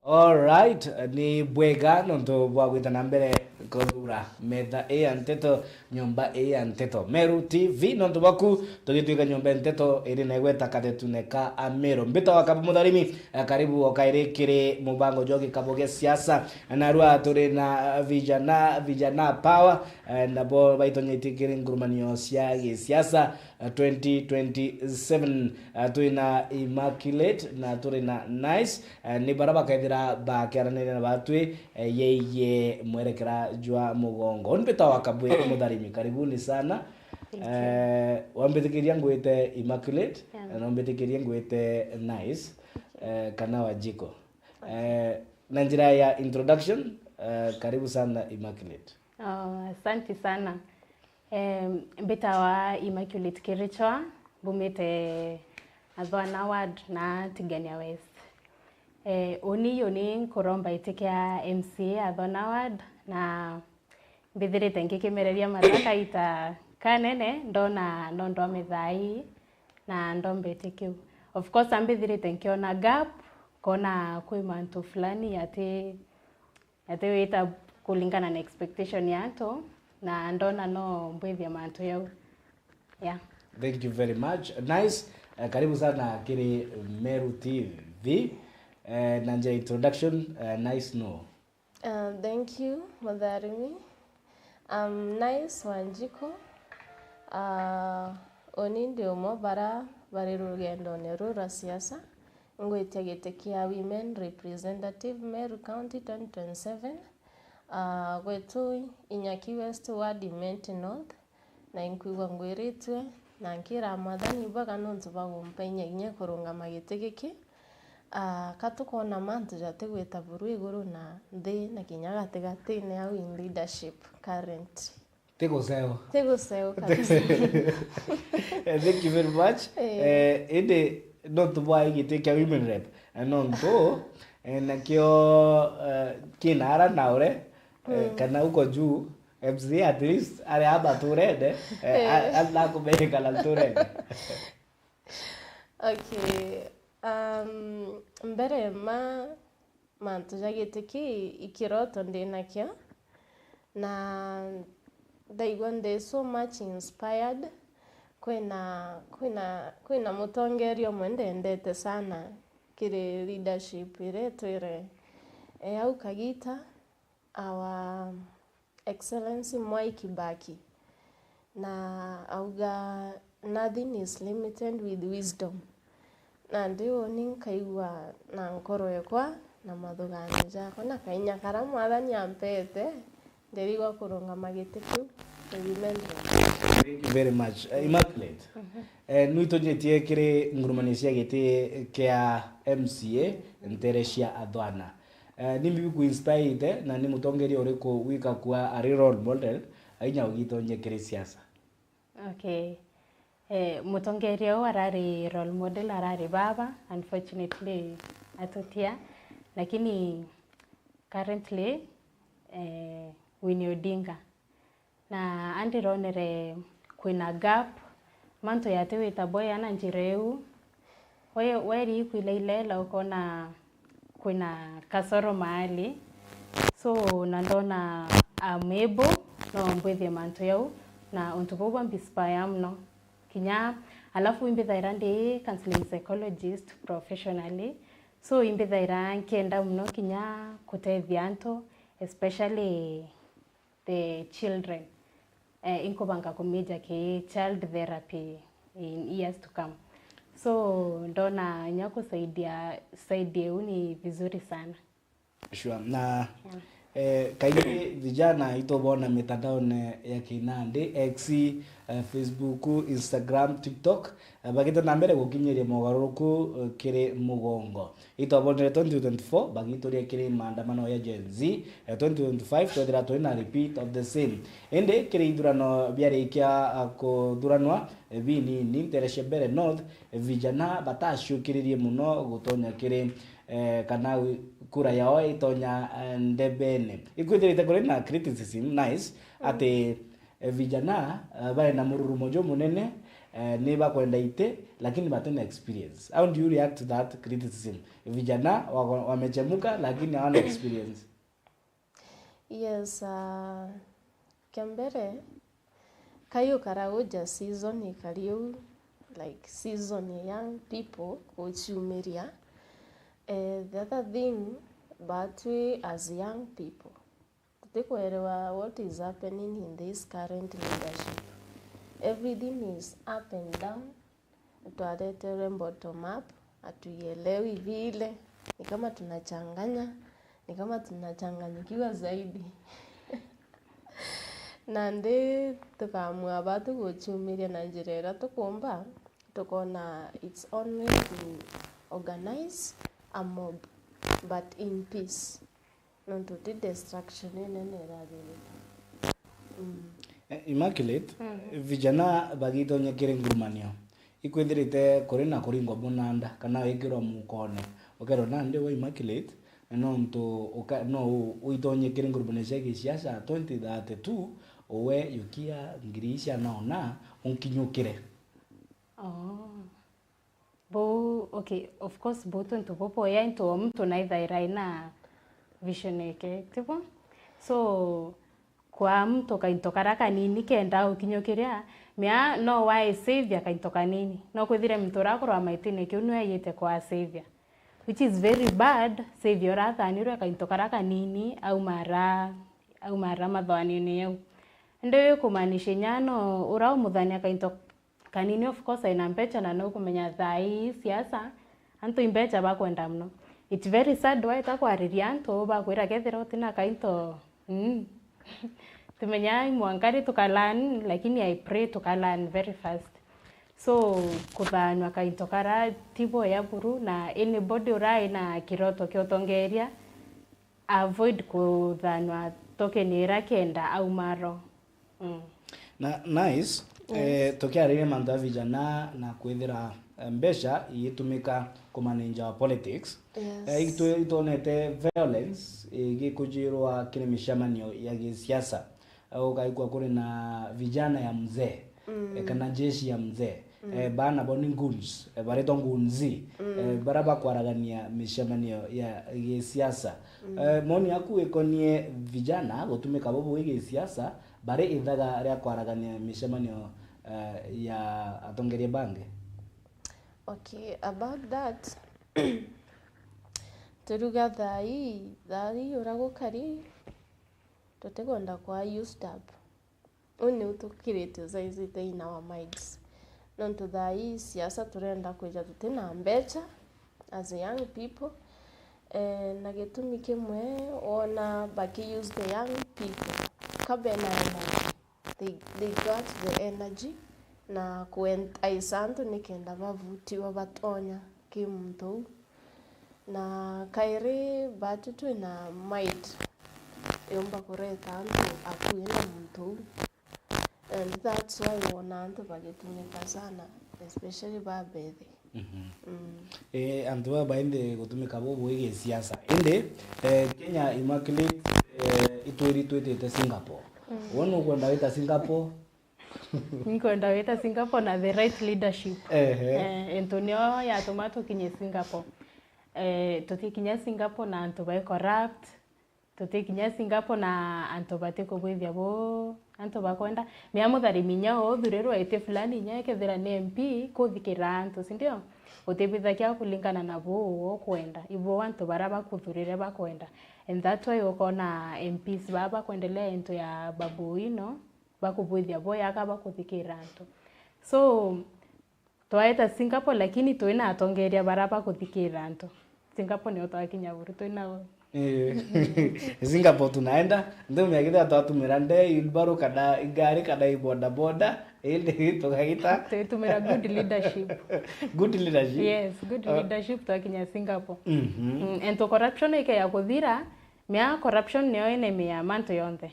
All right, ni bwega nonto bwa gwitana mbere kodura metha ya nteto nyumba ya nteto Meru TV nonto baku tugituika nyumba nteto iri na gweta katetuneka Amero mbita wakabu mutharimi karibu okairikire mubango jogi kaboge siasa na rua turi na vijana power na bo baitonyitikire ngurumanio cia siasa 2027 tuina Immaculate na turi na Nice ni baraba kaithira ba kiaranire na batwi yeye mwerekera jwa mugongo nbita wakabwe mutharimi karibuni sana wambitikiria ngwite Immaculate na wambitikiria ngwite Nice kana wajiko na njira ya introduction karibu sana Immaculate. Asante sana. Mbita wa Immaculate Kirichwa bumite Adwana Ward na Tigania West. Oni yoni kuromba itikia MCA Adwana Ward na mbithirite ngikimereria mathaka ita kanene ndona nondo methai na ndombe tikiu. Of course ambithirite nkiona gap kona kwi mantu fulani ate wita kulingana na expectation yato na ndona no mbwithia mantu yau. Yeah. Thank you very much. Nice. Karibu sana kiri Meru TV. Nanja introduction Nice no. Thank you Mutharimi. Nice Wanjiko. Oni ndio mo bari rugendo ne rura siasa. Ngwite gitekia Women Representative Meru County 2027. Gwetu Inyaki West Ward Imenti North na inkuigwa ngwiritwe na nkira mathani baga nontu bagumpa inya kurunga magite giki katukona mantu jate gweta buru iguru na nthi na kinya gatigati ne au in leadership current Tego seo kabisa. Thank you very much. Ede not why gitekia women rep nonto na kio kinara naure kana uko juu MC at least are aba turede alla kumeka la turede. Okay. Mbere mantu jagitiki ikiroto ndinakyo na ndaigwa ndi so much inspired kwina mutongerio mwendendete sana kiri leadership ire twire au kagita our excellency Mwai Kibaki na auga nothing is limited with wisdom na ndio ninkaigwa na nkoro yakwa na mathugani jako na kainya kara mwathani ampete ndirigwa kurunga magitiku women. Thank you very much. Immaculate. Nuitonyetie kiri ngurumani cia giti kia MCA Nteresia Adwana. Nimbi ku inspired na ni mutongeri uriko wika kwa ari role model ainya ugitonye kiri siasa. Okay. Mutongeri arari role model arari baba, unfortunately atutia, lakini currently Winnie Odinga na andironere kwina gap manto yate wita boy ana njireu weri kuilelela ukona kwina kasoro mahali so nandona amebo no mbwethie manto yau na untuboba mbispaya mno kinya alafu imbithaira ndi counseling psychologist professionally so imbithaira nkenda mno kinya kutethia anto especially the children inkobanga kumeja ke child therapy in years to come so ndona nyako saidia uni vizuri sana sure na kaini vijana itobona mitandao ya kinande X, Facebook, Instagram, TikTok bagita nambere gukinyiria mogaruku kiri mugongo itobonere 2024 bagitoria kiri maandamano ya Gen Z 2025 twethira twina repeat of the same ende kiri idurano biarikia kuduranwa binini Nteresia Mbere North vijana batashukiririe muno gutonya kiri kana kura yao itonya ndebene ikwithirite kuri na criticism Nice ati vijana bari na mururumo jo munene ni kwenda ite lakini batena experience. How do you react to that criticism? Vijana wamechemuka lakini hawana experience. Yes, kambere kayo karagoja season ikariu like season ya young people kuchumiria. The other thing, but we as young people tutikwerewa what is happening in this current leadership. Everything is up and down. Tuaretere bottom up, hatuielewi vile, ni kama tunachanganya, ni kama tunachanganyikiwa zaidi. Na ndi tukaamua batu guchumiria na njira ira tukumba tukona it's only to organize a mob but in peace, not to destruction nene irathirika. Immaculate, vijana bagitonyekire ngurumanio ikwithirite kuri na kuringwa munanda kana wikirwa mukone ukero nande wa Immaculate no mtu no uitonyekire ngurumanio cia giciaca 2032 owe yukia ngirisha naona unkinyukire. Okay, of course boto ntupopo ya into mtu naithaira ina vision yake tipo, so kwa mtu kaintokara kanini kenda ukinyokiria mia no why save kaintoka nini no kwithire mtu rakorwa maitine kiu no yete kwa save, which is very bad. Save rathanirwe kaintokara kanini au mara mathwani niyo ndio kumaanisha nyano urao muthania kaintoka kanini. Of course ina mpecha na no kumenya thai siasa antu imbecha bakwenda mno. It's very sad why takwariria antu bakwira kethira utina kainto tumenya mwangari tukalan, lakini I pray tukalan very fast. So kuthanwa kaintokara tibo ya buru na anybody urai na kiroto kiotongeria avoid kuthanwa tokenira kenda au maro. Na nice. Yes. Tukiarire manda vijana na kwithira mbesha itumika kumanage politics. Yes. Itonete violence igikujirwa kile mishamanio ya gisiasa au kaikwa kuri na vijana ya mzee kana jeshi ya mzee bana boni guns bareto ngunzi baraba kwaragania mishamanio ya gisiasa. Moni yaku ikonie vijana gutumika bobo wige siasa bare ithaga ria kwaragania mishamanio ya atongeria bange. Okay, about that turuga thai uragukari tutegonda kwa used up uni utukirite zaizite in our minds nonto thai siasa turenda kuja tutina mbecha as young people. Na gitumi kimwe ona baki use the young people kabena energy. They got the energy na kuentice antu nikenda bavutiwa batonya kimuntu na kairi batu tu na might yomba kureta antu akuina muntu, and that's why wona antu bagitumika sana especially babethe. Antu bainde gutumika bobo wige siasa inde Kenya Immaculate itwiri twetete Singapore. Wono kwenda wita Singapore Nkwenda wita Singapore na the right leadership. Antonio ya tomato kinye Singapore. Tutikinya Singapore na antu bai corrupt. Tutikinya Singapore na antu bateko bwithia bo antu bakwenda miamuthari minya othurerwa ite fulani nya kethira ni MP kuthikira antu sindio utibithakia kulingana na bo kwenda ibo antu baraba kuthurire bakwenda, and that's why ukona MPs baba kuendelea into ya babu ino bakubwithia bo yakaba kuthikira antu. So twaita Singapore lakini tuina atongeria baraba kuthikira antu. Singapore ni otakinya buru tuina Singapore tunaenda ndio miagitha twatumira ndei baro kada igari kada iboda boda ile tukagita tutumira good leadership. Good leadership. Yes, good leadership twakinya Singapore. And to corruption ike ya kuthira mia corruption niyo enemy ya manto yonthe.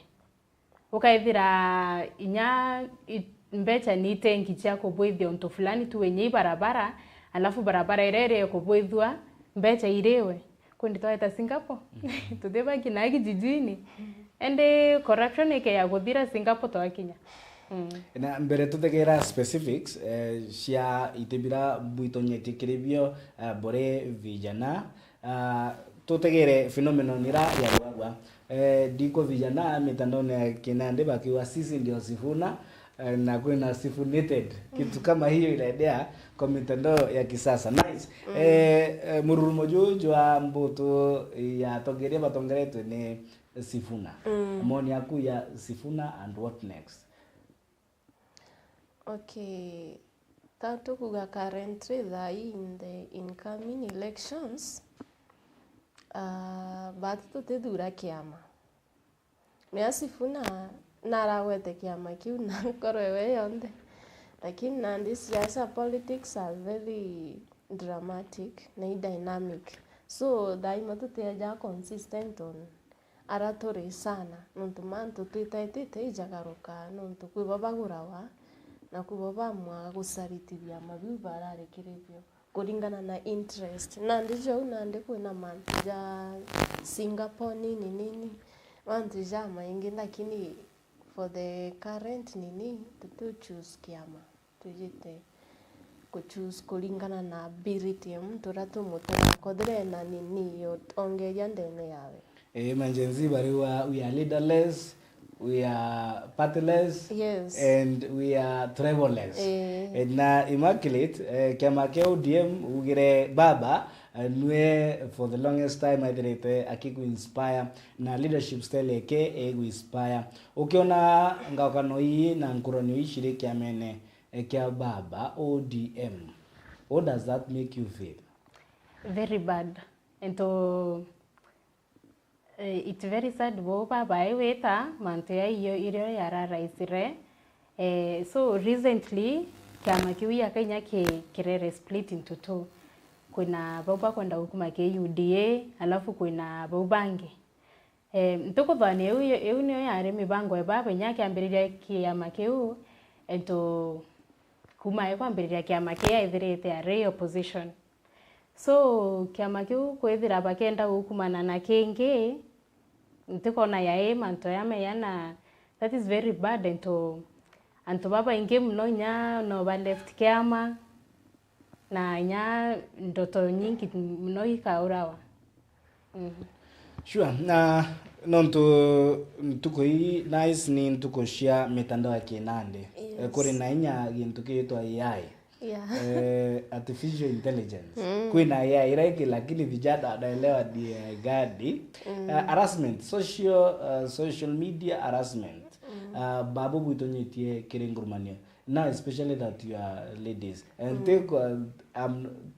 Ukaithira inya mbecha ni tenki cha kubwithia onto fulani tu wenye barabara alafu barabara irere kubwithwa mbecha irewe kundi twaita Singapore. Tudeba kinagi jijini and corruption ike ya kuthira Singapore twakinya na mbere tutegera specifics cia itibira buitonyeti kiribio bore vijana tutegere phenomenon ira ya gwagwa diko vijana mitandao ya Kinande bakiwa sisi ndio Sifuna na kuna Sifunated kitu kama hiyo inaendea kwa mitandao ya kisasa. Nice. Mururumo jojo amboto ya togeria batongeretu ni Sifuna. Moni yaku ya Sifuna and what next? Okay, tatu kuga currently in the incoming elections, but tutithura kiama. Mea Sifuna narawete kiama kiu na nkoro ewe yonde. Lakini Nandi siasa politics are very dramatic na dynamic. So daima tuteja consistent on aratore sana. Nuntu mantu tuitaitite ijagaruka nuntu kuiba bagurawa na kuiba bamwa gusaritiria mabiu bararekerebio kuringana na interest. Nandi jo Nandi kwina mantu ja Singapore nini mantu ja maingi, lakini for the current to choose kiama tujite kuchoose kulingana na ability ya mtu ratu mutana kodre na nini yo ongeja ndene yawe. Manjenzi bariwa we are leaderless, we are partyless, yes, and we are tribalist. Na Immaculate kiama kia ODM ugire baba nwe for the longest time adirete akiku inspire na leadership style yake egu inspire. Ukiona ngakano hii na nkuronyo hii shiriki ya mene kia baba ODM, what does that make you feel? Very bad. And to it's very sad bo baba eweta mantea iyo ire yara raisire. So recently kiama kiu ya Kenya kirere split into two. Kuna bauba kwenda hukuma ke UDA alafu kuna baubange. Ntoko dhani eu niyo yare mibango ya baba nyake ambiriria kiama kiu ento kuma eko ambiriria kiama kia ithirite ya Ray opposition. So kiama kiu kwithira bakenda hukumana na kenge ntiko na yae manto yame yana, that is very bad. Anto baba inge mno nya no ba left kiama na nya ndoto nyingi mno ikaurawa. Sure. Na tuko hii nice ni tuko share mitandao ya Kinande. Yes. Kuri na inya gintu kiitwa AI. Yeah. Artificial intelligence. Kuna AI iraiki lakini vijana wanaelewa ni gadi. Harassment, social media harassment. Babu buitonyetie kirengurumania. Now especially that you are ladies and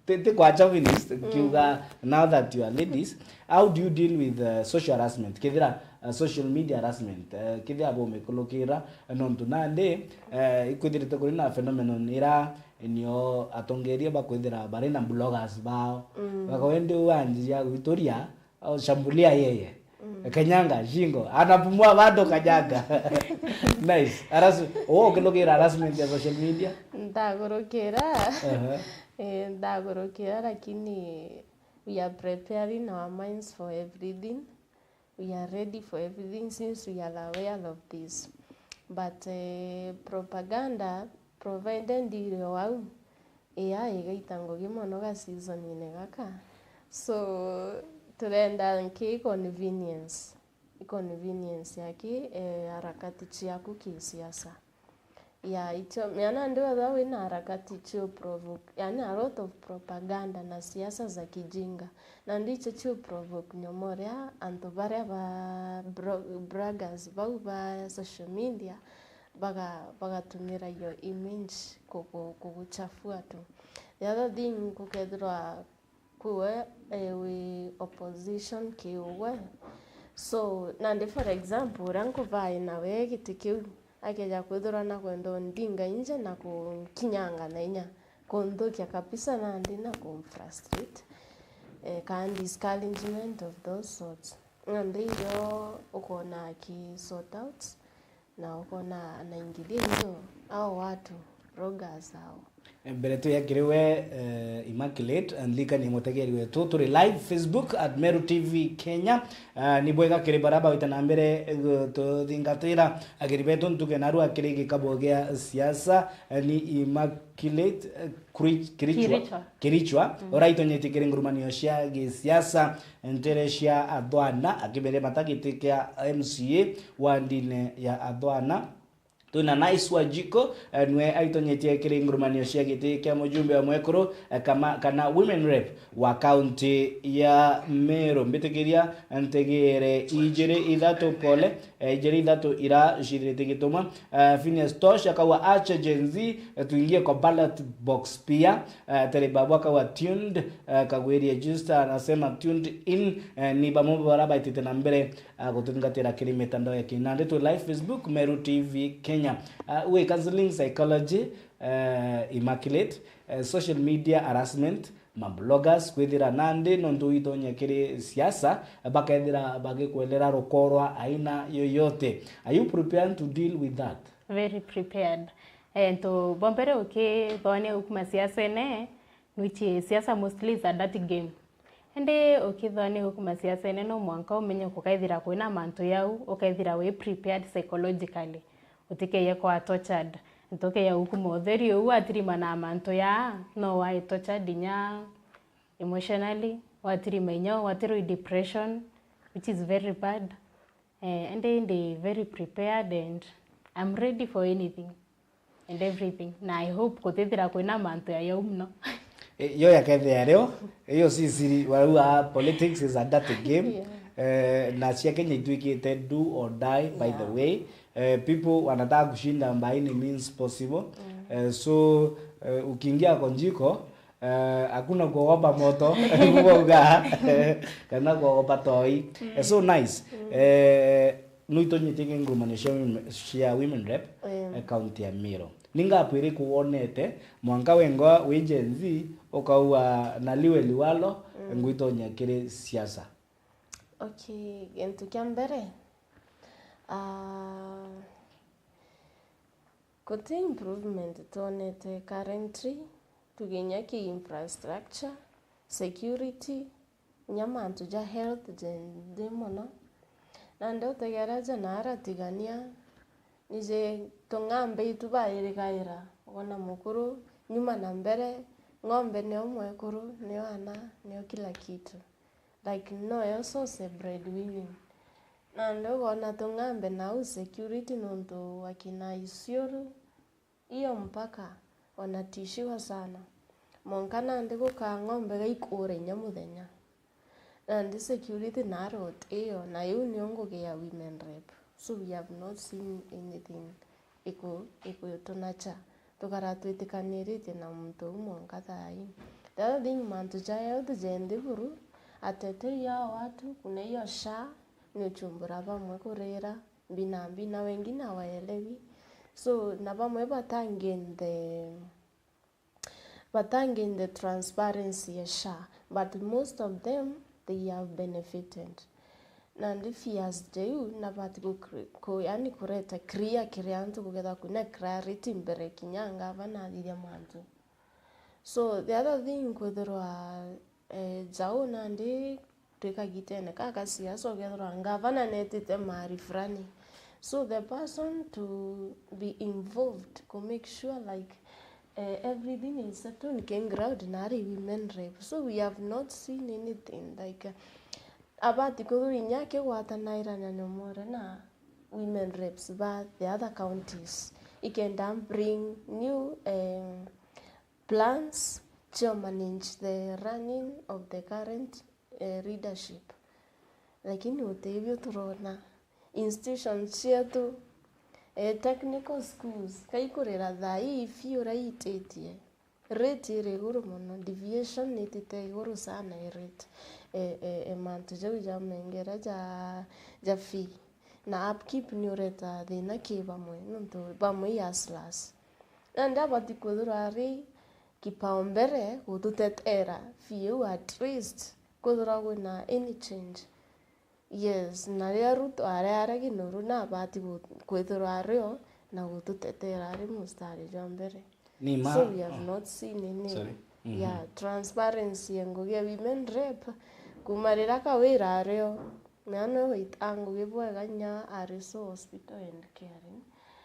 take kwa chauvinist kiuga now that you are ladies, how do you deal with social harassment kidira social media harassment kidira abo mekolokira nontu nande ikudirite kuri na phenomenon ira nio atongeria bakwithira bari na bloggers bao bakawende wanji ya Victoria au shambulia yeye kanyanga shingo anapumua bado kanyanga. Nice. Kilokira harassment ya social media ndagorokera lakini we are preparing our minds for everything, we are ready for everything since we are aware of this, but propaganda provided ndio au AI gaitango gimono ga season ine gaka, so turenda nke convenience yake harakati chiaku kisiasa ya icho miana ndio dhawo ina harakati chio provoke, yani a lot of propaganda na siasa za kijinga na ndicho chio provoke nyomoria anto bare ba braggers ba social media baga tumira yo image kukuchafua tu. The other thing kukethwa kuwe we opposition kiwe, so nande for example ranko vai nawe gitikiu akeja kwithura na kwendo ndinga inje na kukinyanga na inya kondhokia kabisa nandi na kumfrustrate can discouragement of those sorts, and ndio ukona ki sort out na ukona anaingilia hizo au watu bloggers hao mbere tu yakiriwe Immaculate and lika ni mutegeri wetu turi live Facebook at Meru TV Kenya. Ni bwega kiri baraba witana mbere tuthingatira agiribetu ntuke naru akiri gikabo gya siasa ni Immaculate Kirichwa oraito nyetikire ngurumanio cia gisiasa ntere cia Athwana akibere matagitikia MCA wa ndine ya Athwana. Tuna Nice Wajiko nwe aitonyetie kiri ngurumanio cia giti kia mujumbe wa mwekuru kana women rep wa county ya Meru. Mbitikiria ntegere ijiri ithatu pole ijiri ithatu ira shirite gituma Phineas Tosh akawa acha Gen-Z tuingie kwa ballot box pia Tereba akawa tuned kagwiri register anasema tuned in ni bamombe baraba itite na mbere gutungatira kiri mitandao ya kinande tu live Facebook Meru TV Kenya. We counseling psychology Immaculate social media harassment mabloggers kwithira nandi nondu itonya kiri siasa bakaithira bagikwelera rukorwa aina yoyote. Are you prepared to deal with that? Very prepared. To bombere thone ukuma siasa ne which siasa mostly is a dirty game. Ende thone ukuma siasa ne no mwanka umenye kukaithira kwina manto yau ukaithira we prepared psychologically. Utike yako tortured ntoke ya huku modheri u atrima na manto ya no wa tortured nya emotionally watiri menyo watiri depression which is very bad and they very prepared and I'm ready for anything and everything na I hope kutethira kwina manto ya yumno yo yakethea leo hiyo sisi wa politics is a dirty game. Na cia Kenya itwikite do or die by the way. People wanataka kushinda by any means possible. So ukiingia konjiko hakuna kuogopa moto kuoga kana kuogopa toi. So nice. Nuitonyitike ngurumanio cia women rep county ya Meru. Ninga pwiri kuonete mwanka wengo we Gen-Z ukaua na liwe liwalo nguitonya kiri siasa. Okay, gento kia mbere kote improvement tonete currently tugenya ki infrastructure security nyamantu ja health demono na ndo tegeraja nara tigania nije tongambe itubaire kaira ona mukuru nyuma na mbere ng'ombe neo mwekuru neo ana neo kila kitu like no also say breadwinning na ndo ona tongambe na security nonto wakina Isiolo iyo mpaka wanatishiwa sana monkana ndiko ka ng'ombe gaikore nyamuthenya na ndi security na road iyo na yu niongo ya women rep so we have not seen anything iko tonacha tukara twitikanirite na mtu monkathai the other thing mantu jayo tujende buru atete ya watu kuna hiyo SHA ni uchumbura bamwe kurera bina wengine hawaelewi so na bamwe batangin the transparency ya SHA but most of them they have benefited na ndi fears jeu na batiku yani kureta clear kiriantu kugetha kuna clarity mbere kinyanga bana thiria mantu so the other thing kuthirwa jao na ndi tukagitene kaka siasa gethra ngavana netite mari frani so the person to be involved to make sure like everything is settled in ground nari women rep so we have not seen anything like abati kuthurinya ke gwatanaira na more na women reps but the other counties it can bring new plans to manage the running of the current leadership lakini utevyo turona institutions cietu technical schools kaikurira thai ifio raitetie rate reguru mono deviation netite iguru sana rate mantu jau jamengera ja fee na upkeep ni ureta thina kiba mwe nonto bamwe yaslas nanda batikuthura ri kipaumbere gututetera fee at least kuthura na any change yes na ria ruto are ginuru na bati kwithura rio na gututetera ri mustari jambere Nima. So we have not seen any. Sorry. Yeah, transparency ngugi women rep kumarira kawira ario meano witangu gibwega nya are so hospital and caring.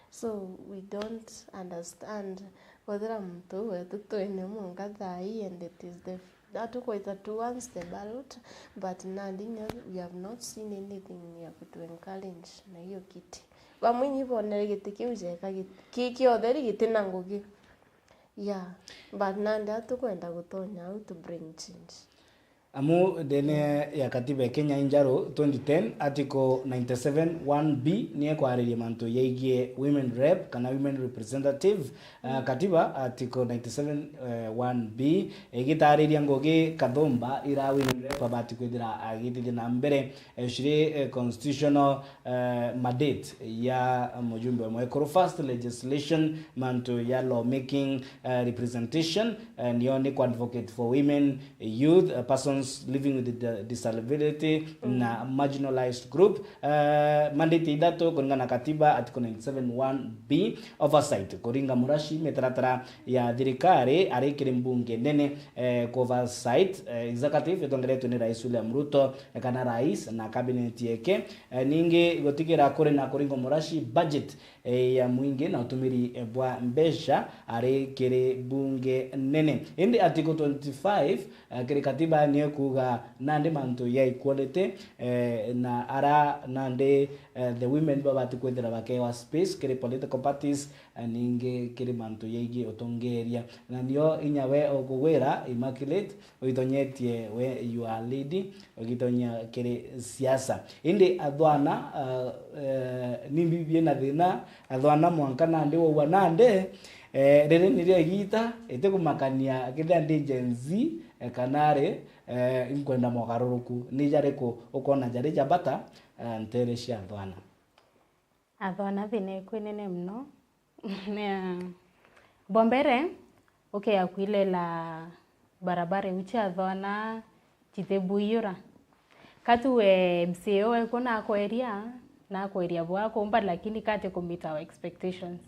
So we don't understand whether mtu wetu twene munga thai, and it is the atukoita tu once the ballot, but nadinya we have not seen anything ya kutu encourage na hiyo kiti bamwinyi bonere giti kiujeka kiki otheri giti na ngugi. Yeah, but nandi atukwenda gutonya out to bring change. Amu dene ya katiba ya Kenya Injaro 2010 article 97 1B niye kwariria mantu yegie women rep kana women representative. Katiba article 97 1B igitariria ngogi kathomba ira women rep abati kwithira agithithia na mbere shiri constitutional mandate ya mujumbe wa mwe first legislation mantu ya law making representation, niyo ni advocate for women, youth, persons living with disability na marginalized group. Mandate idatu kulingana katiba article 97(1)B oversight kuringa murashi metaratara ya thirikari arikire mbunge nene oversight executive itongeretwo ni Rais William Ruto kana rais na cabinet yake ningi gotigira kuri na kuringa murashi budget ya mwingi na utumiri bwa mbesha arikire bunge nene. Indi article 25 kiri katiba ni kuga nande mantu ya equality na ara nande the women babati kwethera bakewa space kiri political parties ninge kiri mantu yegi otongeria na ndio inyawe ogwera Immaculate oitonyetie we you are lady ogitonya kiri siasa indi adwana nimbibie na thina adwana mwanka nande wo nande rere niria gita ete kumakania kithia ndi Gen Z kanare inkwenda mogaruruku ni jareko ukona jari jabata ntere cia athwana thine kwinene mno ne bombere okay akwilela barabara uchi athwana chitebuyura katuwe MCO ekona kweria na kweria bwa komba lakini kate kumit our expectations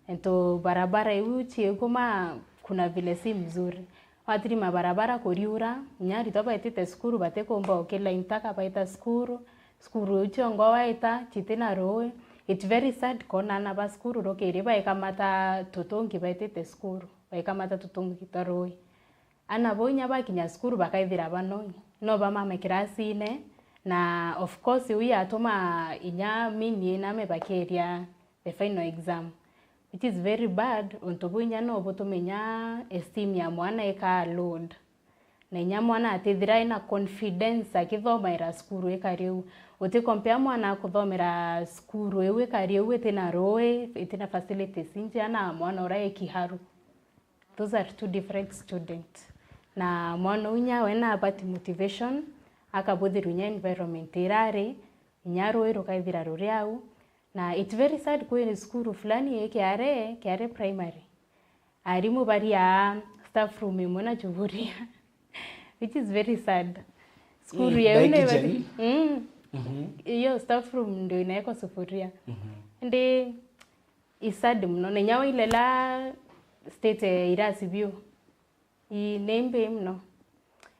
ento barabara uchi kuma kuna vile si mzuri watiri mabarabara kuriura nyari toba etite skuru bate komba okela intaka baita skuru uchi ngo waita chitina roe. It's very sad kona na baskuru rokere baekamata totongi baitete skuru baekamata totongi taroi ana bonya bakinya skuru bakaithira banoi no bamama kirasi ne na of course we atoma inya mini na mebakeria the final exam, which is very bad. Ontobunya no botomenya esteem ya mwana eka load na inya mwana atithira ina confidence akithoma ira skuru ekariu uti compare mwana kuthomera skuru ewe kariu etina roe etina facilities inja na mwana ora ekiharu. Those are two different students na mwana unya wena apati motivation akabuthirunya environment irare inyaro ero kaithira ruriau na it's very sad kwa skuru fulani yake primary arimu baria staff room imona chuburia which is very sad. Skuru ya une iyo staff room ndio inaeko sufuria ndi isad mno na nyawa ile la state irasi bio I nembe mno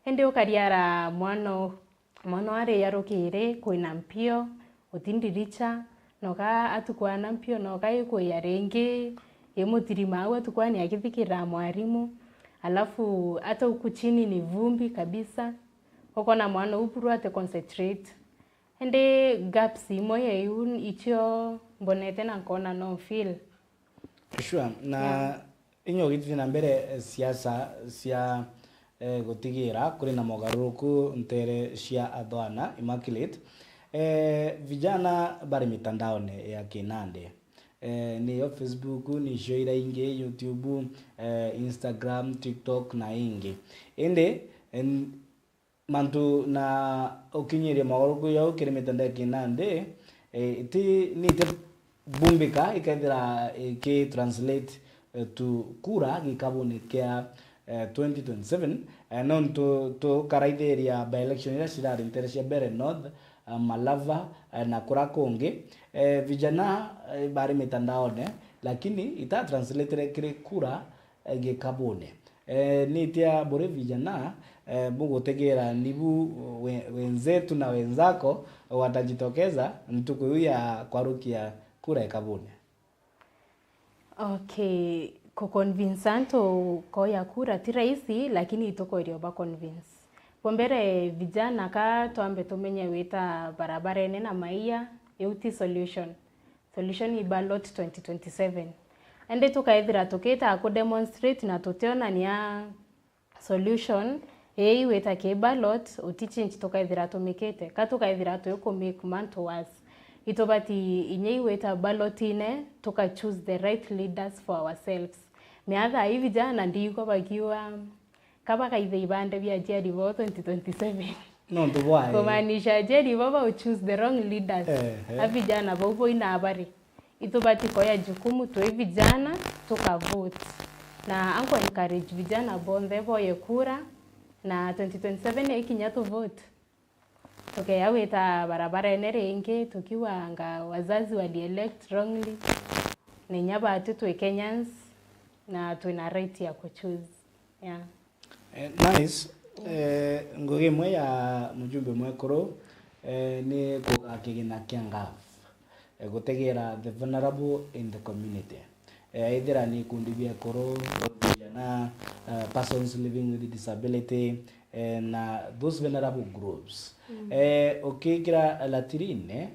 ndi ukariara mwana are yarokire kuina mpio utindiricha noka atukwana mpio noka iko yarenge yemutirima au atukwana yakithikira mwarimu alafu hata huku chini ni vumbi kabisa uko na mwana upuru ate concentrate ende gaps moye yun icho mbonete na kona no feel sure na inyo gitu na mbere siasa sia gotigira kuri na mogaruku ntere cia athwana Immaculate vijana bari mitandaone ya kinande ni yo Facebook ni shoira inge YouTube Instagram TikTok na inge ende mantu na okinyire magoruku yo kire mitandao kinande ti ni te bumbika ikaithira ke translate to kura gikabone kia 2027 non to karaitheria by election ira cirari interesia bere north Malava na kura konge vijana bari mitandaone lakini ita translate kire kura gikabone nitia bore vijana mugutegera nibu wenzetu na wenzako watajitokeza ntuku ya kwarukia kura ikabone. Okay, kuconvince antu koya kura ti rahisi, lakini itoko irio ba convince. Pombere vijana ka twambe tumenye wita barabara ene na maia yuti solution i ballot 2027 ende tukaithira tukita ku demonstrate na tuteona nia solution wita ke ballot uti change tukaithira tumikite ka tukaithira tuko make man to us itobati inye wita ballot ine tuka choose the right leaders for ourselves. Meatha hivi jana ndiko bakiwa kaba kaithe ibande bya Jerry Bo 2027 no ndubwae kumaanisha Jerry Bo choose the wrong leaders. Vijana bobo ina habari itobati koya jukumu tu vijana tukavote na anko encourage vijana bonde boye kura na 2027 ikinya tu vote tukayaweta barabara enere inge tukiwa nga wazazi wali elect wrongly na nyaba tu Kenyans na tuna right ya kuchoose. Yeah. Nice. Ngugi mwe ya mjumbe mwekoro ni kugakigina kiangaf gutegera the vulnerable in the community. Either ni kundi bia koro na persons living with disability na those vulnerable groups. Ukikira latirine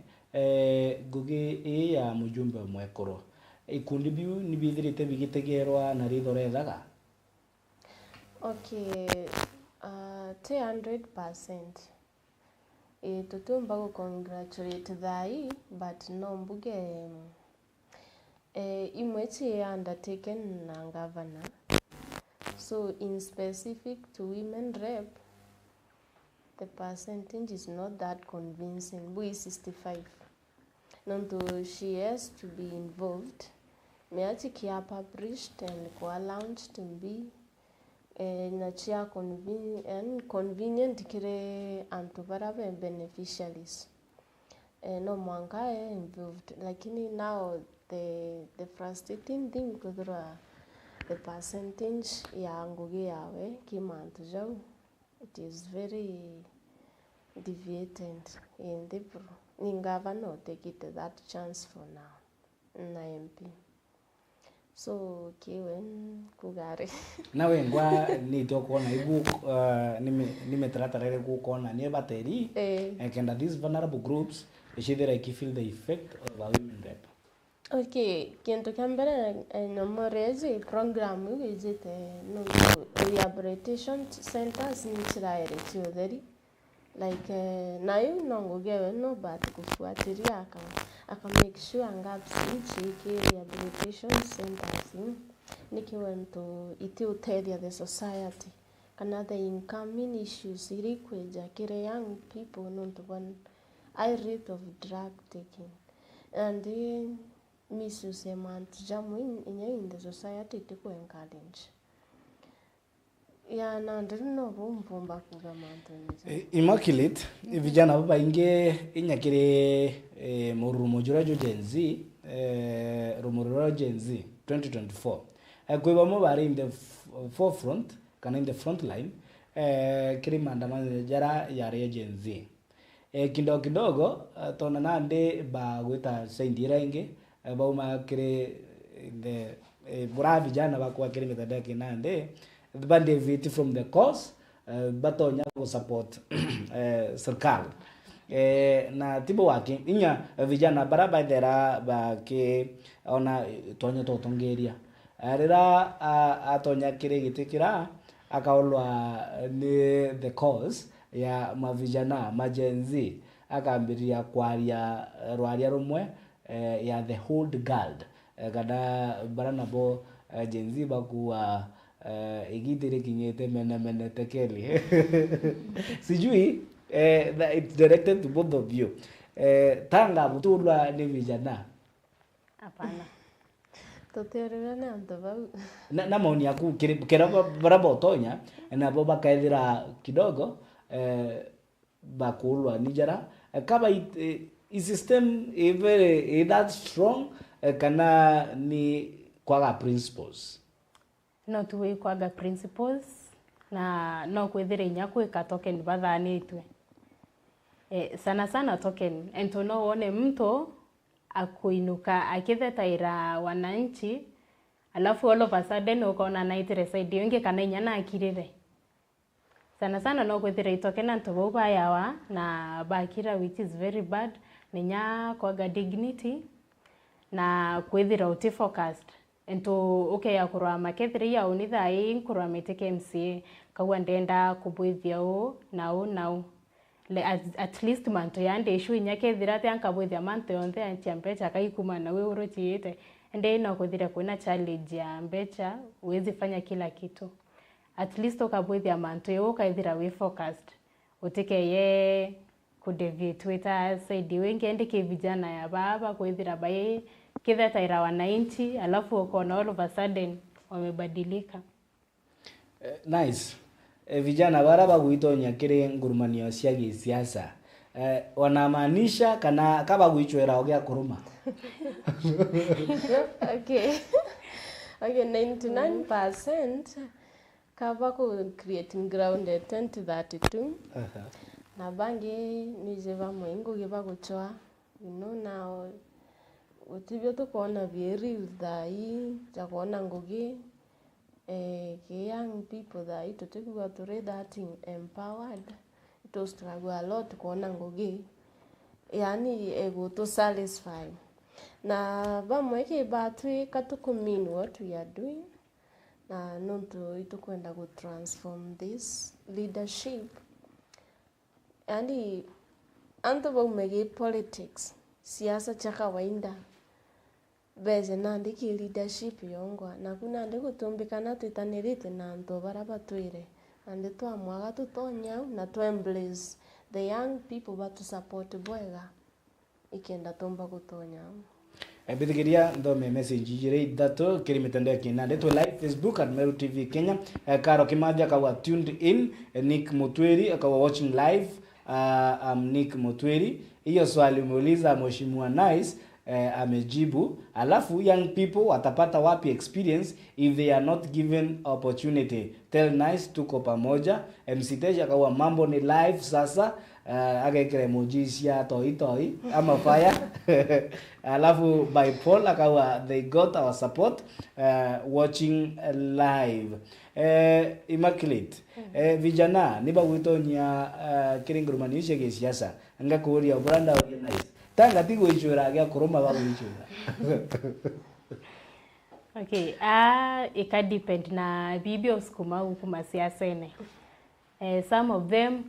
ngugi ya mjumbe mwekoro ikundi biu ni bithirite bigitegerwa na rithorethaga. Okay, 200%. Tutumba ku congratulate thai, but no mbuge imwechi undertaken na governor. So in specific to women rep, the percentage is not that convincing. We 65. Nonto she has to be involved. Meachi kia published and kwa launched to be na chia convenient kire antubarabe beneficiaries no mwanga involved, lakini now the frustrating thing kudura the percentage ya ngugi yawe kimantu jau it is very deviated in the ningava no take it that chance for now na MP. So kiwen kugari nawe ngwa ni tokona ibu nimetratarere kukona ni bateri kenda these vulnerable groups ishidira ikifeel the effect of a women rep. Okay, kintu kambere no morezi program wijite no rehabilitation centers ni chiraere chiodheri like nayo nongogewe no but kufuatilia aka make sure gaps ichi rehabilitation centers nikiwento iti uteria the society kana the incoming issues iri kweja kire young people not one high rate of drug taking and misuse amount jamu in the society to encourage ya na ndino bumpumba kugamanto Immaculate vijana baba inge inyakire murumo jurajo Gen Z rumururo Gen Z 2024 kweba mo bari in the forefront kana in the front line kiri maandamano jara ya Gen Z kidogo tona nande ba gwita sendira inge bauma kire the bura vijana bakwa kire metadaki nande bande viti from the cause batonya ku support serikali na tibo wake inya vijana baraba dera ba ke ona tonya totongeria rira atonya kire gitikira akaolwa ni the cause ya mavijana majenzi akambiria kwaria rwaria rumwe ya the whole guard kada baranabo jenzi bakuwa igitire kinyete mena tekeli sijui it's directed to both of you tanga butulwa ni vijana hapana toterera na ndobau na maoni yaku kira barabo tonya na boba kaithira kidogo bakulwa nijara kaba i system very that strong kana ni kwaga principles? No tuwe kwaga principles na no kwithire inya kwika token bathanitwe. Sana sana token ento no one mtu akuinuka akithetaira wananchi alafu all of a sudden ukaona naitire side yonge kana inya na akirire. Sana sana no kwithire token anto bauba yawa na bakira which is very bad ninya kwaga dignity na kwithira uti focused ento ya kurwa makethiri ya unithai kurwa meteke MCA kawa ndenda kubwithia o nao at least manto yande issue nyakethira te ankabwithia manto yonthe antiambecha kaikuma na we urochiite ende no kuthira kuna challenge ya mbecha uwezi fanya kila kitu at least ukabwithia manto yo kaithira we focused utike ye kudeviate weta saidi wengi endeke vijana ya baba kwithira bae kithetaira wananchi alafu ukaona all of a sudden wamebadilika. Nice. Vijana bara bagwitonya kire ngurumanio cia gisiasa wanamaanisha kana kaba gwichwera ogea kuruma? Okay. Okay, 99% kaba ku creating ground at 2032. Na bangi nijeva mwengu giba guchwa. You know now utibyo tukona very thai jakona ngugi young people that to take what to read that empowered it was to a lot kuona ngugi yani ego to satisfy na bamweke batwe katukumin what we are doing na nonto itukwenda go transform this leadership yani anto bamweke politics siasa cha kawaida beze nandiki leadership yongwa na kuna ndi gutumbikana twitanirite na anto bara batwire ande twamwaga tutonya na to embrace the young people but to support bwega ikenda tomba gutonya Ebithigiria ndome message jire ithatu kiri mitandao kinande to live Facebook at Meru TV Kenya. Karo Kimathi akawa tuned in, Nick Mutweri akawa watching live. Nick Mutweri, hiyo swali umeuliza mheshimiwa Nice amejibu. Alafu young people watapata wapi experience if they are not given opportunity? Tell Nice tuko pamoja. MC Teja akawa mambo ni live sasa. Agekere emojis ya toi ama fire. Alafu by Paul akawa they got our support watching live. Immaculate vijana niba witonya kiringurumanisha gisiasa ngakuria branda organize tanga tigo ichura gya kuroma ba ichura. Okay, ika depend na bibio skuma hukuma siasa ene. Some of them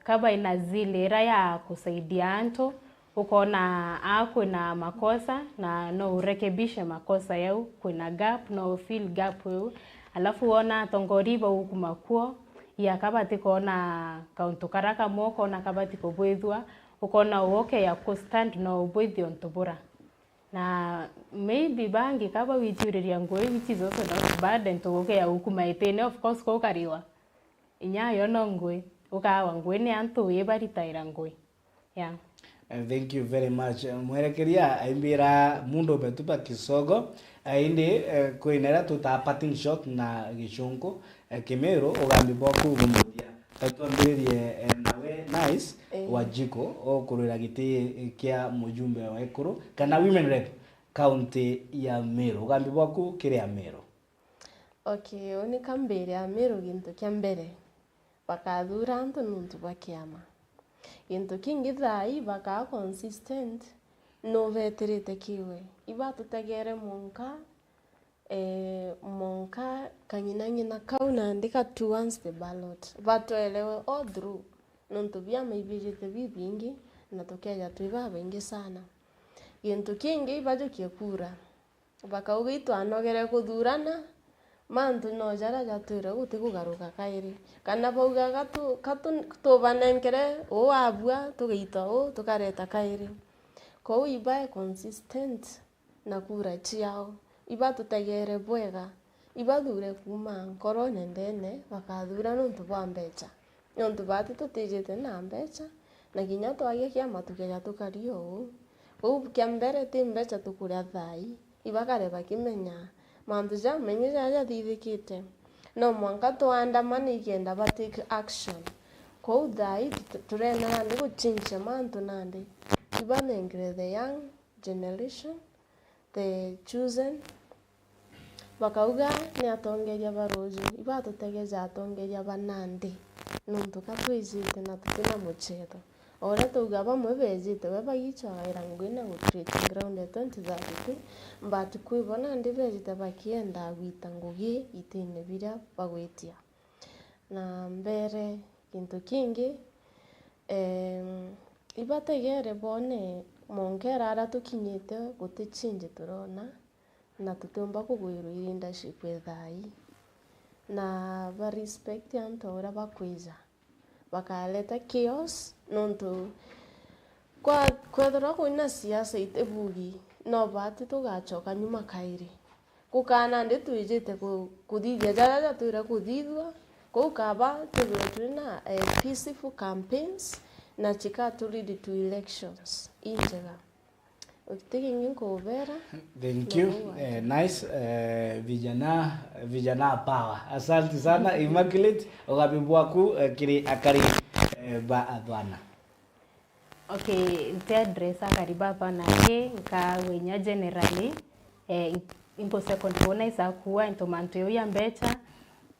kaba inazile raya kusaidia anto ukoona ako na makosa na no urekebishe makosa yao kuna gap no fill gap yao alafu ona tongoriba ukumakuo ya kabati kona kauntu karaka moko na kabati kubwithwa ukona uoke ya stand no ubwithi ontubura na maybe bangi kaba wichuriria ngoi which is also not bad and to ya ukumaitene of course ko kariwa inya yo no ngoi ukawa ngoi ni antu yebaritaira ngoi yeah. Thank you very much. Mwerekeria aimbira mundo betupa kisogo indi kuinera tutapatting shot na gishunko Kimero ugambi boku gumudia tatuambirie nawe Nice wajiko okurira giti kia mujumbe wa Ekuru kana women rep county ya Meru ugambi boku kiria Meru. Okay, oni kambere ya Meru gintu kia mbere bakathura antu nuntu bakiama gintu kingi thai baka consistent no veterete kiwe iba tutegere monka kanyina kauna ndika towards the ballot batoelewe all through nonto bya maibijite bibingi na tokeja tuiba bengi sana gintu kingi bajokie kura bakaugitu anogere kuthurana mantu no jara jature guti kugaruka kairi kana bauga katu tubanenkere o abua tugeita o tukareta kairi ko iba consistent na kura chiao iba tutegere bwega iba dure kuma nkoro nendene bakathura nontu bambecha nontu bati tutijite na mbecha na ginya twagia kia matukeja tukario kia mbere ti mbeca tukuria thai ibakare bakimenya mantu ja menye ja thithikite no mwanka tuandamana ikenda ba take action kou thai turena nandi guchinja mantu nandi ibanengere the young generation the chosen bakauga ni atongeria baruju ibatutegeja atongeria banandi nuntu katwijite na tutina mucheto ora tuga bamwe bejite babagichwaira ngwina go create ground at 2032 but kuibona ndi bejite bakienda gwita ngugi itine bira bagwetia na mbere kintu kingi ibategere bone monkera ara tukinyite gutichinje turona na tutumba kugwirwa leadership ethai na ba respect antu ora bakwiza bakaleta chaos nontu kwa kwethora kwina siasa itebugi no bati tugachoka nyuma kairi kukana ndi twijite kuthithia jaja twira kuthithwa kukaba twina peaceful campaigns na chika to lead to elections injega ukitiki kubera. Thank you. Nice. Vijana power. Asante sana Immaculate ogabibwaku kiri akari ba adwana. Okay, nte address akari ba bana ke nka wenya generally impo second bona isa kuwa into manto yo yambecha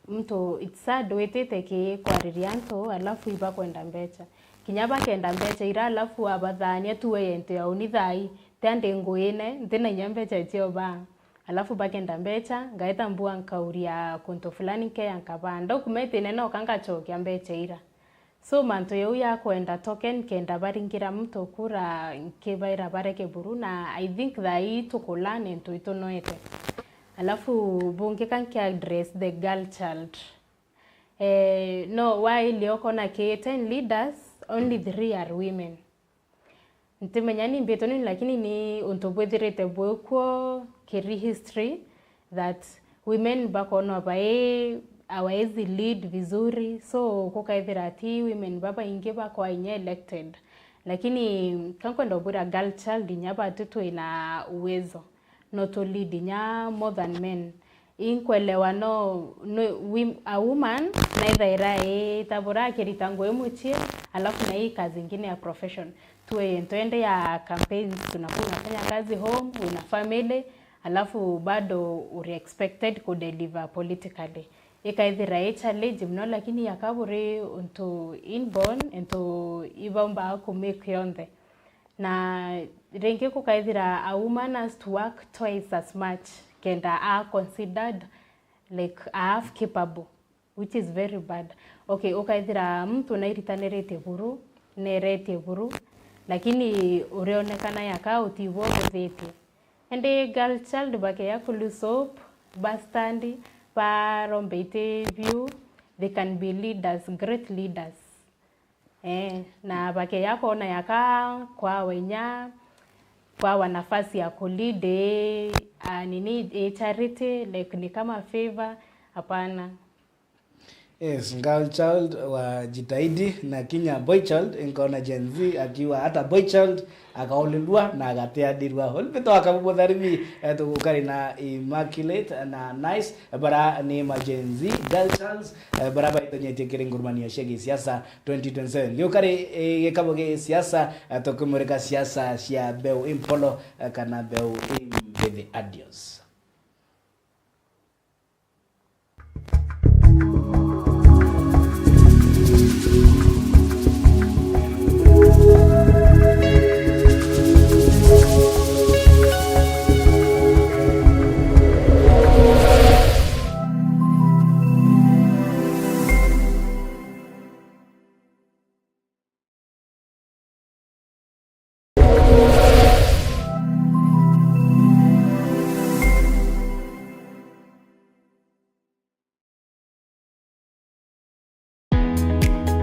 mtu itsad wetete ke kwaririanto alafu iba kwenda mbecha kinyaba kenda mbecha ira alafu abathania tuwe yente ya unithai tande ngoine ndina nyambecha tio ba alafu bakenda mbecha ngaeta mbua nkauria konto fulani ke yankabanda kumete neno kanga chokia mbecha ira so manto yo ya kwenda token kenda baringira mtu kura kebaira bareke buruna I think that tukolane nto itonoete alafu bunge kanki address the girl child no why lioko na K10 leaders only 3 are women ntimenyani mbetoni lakini ni untobwethirete bwekwo keri history that women bakono bae awezi lead vizuri so kukaithira ati women baba inge bakwa inye elected lakini kankwenda bura girl child nyaba tutu ina uwezo not to lead nya more than men inkwelewa no a woman neither irae tabura kiritango emuchie alafu na hii kazi nyingine ya profession tuende ya campaign tunafanya kazi home una family alafu bado uri expected ku deliver politically ikaithira challenge mno lakini yakabure unto inborn into ibamba ku make yonde na renge kukaithira a woman has to work twice as much kenda are considered like half capable which is very bad. Okay, ukaithira mtu nairitanirete buru nerete buru lakini ureonekana yaka utiwo bethete ende girl child bake ya kulusop bastandi parombete view they can be leaders, great leaders na bake yako na yaka kwa wenya kwa nafasi ya kulide nini charity like ni kama favor hapana. Yes, girl child wa jitahidi na kinya boy child ingona Gen Z akiwa hata boy child akaolelwa na agateadirwa holbeto akabudharimi tukari na Immaculate na Nice bara ni ma Gen Z girl child bara ba itonyete kirengurmania shege siasa 2027 ndio kare yekaboge siasa tokumurika siasa cia beu impolo kana beu imbethe adios.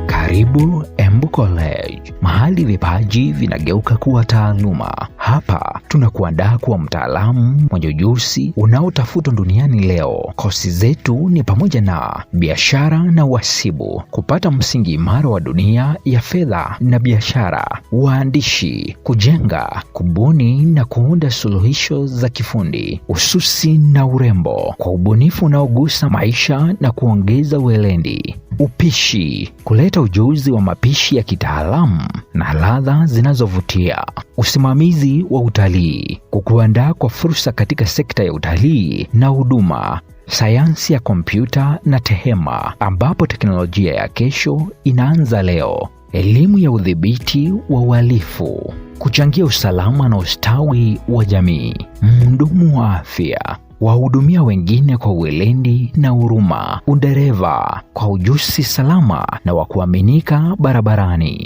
Karibu Embu College, mahali vipaji vinageuka kuwa taaluma. Hapa tunakuandaa kuwa mtaalamu mwenye ujuzi unaotafutwa duniani leo. Kozi zetu ni pamoja na biashara na uhasibu, kupata msingi imara wa dunia ya fedha na biashara, uandishi, kujenga, kubuni na kuunda suluhisho za kifundi, ususi na urembo kwa ubunifu unaogusa maisha na kuongeza weledi, upishi, kuleta ujuzi wa mapishi ya kitaalamu na ladha zinazovutia, usimamizi wa utalii, kukuandaa kwa fursa katika sekta ya utalii na huduma, sayansi ya kompyuta na tehema ambapo teknolojia ya kesho inaanza leo, elimu ya udhibiti wa uhalifu, kuchangia usalama na ustawi wa jamii, mhudumu wa afya, wahudumia wengine kwa weledi na huruma, udereva kwa ujuzi salama na wa kuaminika barabarani.